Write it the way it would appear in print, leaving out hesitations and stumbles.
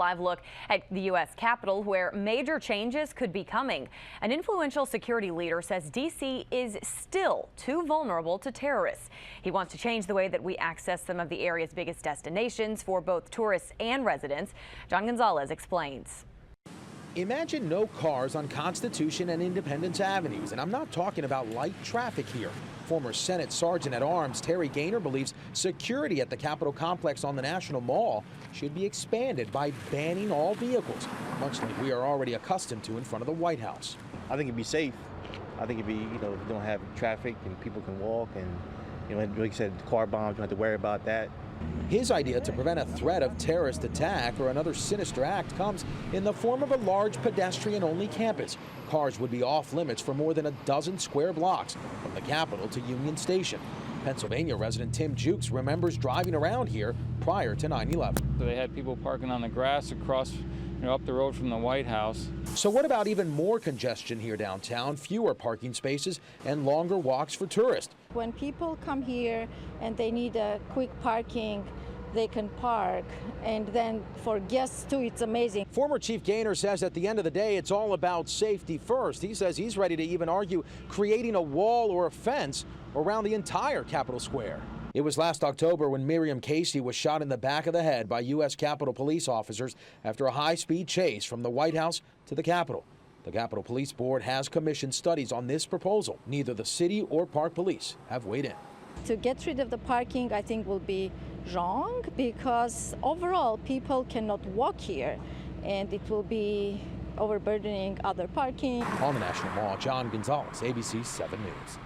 Live look at the U.S. Capitol, where major changes could be coming. An influential security leader says D.C. is still too vulnerable to terrorists. He wants to change the way that we access some of the area's biggest destinations for both tourists and residents. John Gonzalez explains. Imagine no cars on Constitution and Independence Avenues, and I'm not talking about light traffic here. Former Senate Sergeant at Arms Terry Gaynor believes security at the Capitol complex on the National Mall should be expanded by banning all vehicles, much like we are already accustomed to in front of the White House. I think it'd be safe. I think it'd be, if you don't have traffic and people can walk and, like you said, car bombs, you don't have to worry about that. His idea to prevent a threat of terrorist attack or another sinister act comes in the form of a large pedestrian-only campus. Cars would be off limits for more than a dozen square blocks from the Capitol to Union Station. Pennsylvania resident Tim Jukes remembers driving around here prior to 9/11. So they had people parking on the grass across, up the road from the White House. So what about even more congestion here downtown, fewer parking spaces, and longer walks for tourists? When people come here and they need a quick parking, they can park, and then for guests too, it's amazing. Former Chief Gaynor says at the end of the day, it's all about safety first. He says he's ready to even argue creating a wall or a fence around the entire Capitol Square. It was last October when Miriam Casey was shot in the back of the head by U.S. Capitol police officers after a high-speed chase from the White House to the Capitol. The Capitol Police Board has commissioned studies on this proposal. Neither the city or Park Police have weighed in. To get rid of the parking, I think will be wrong, because overall people cannot walk here and it will be overburdening other parking. On the National Mall, John Gonzalez, ABC 7 News.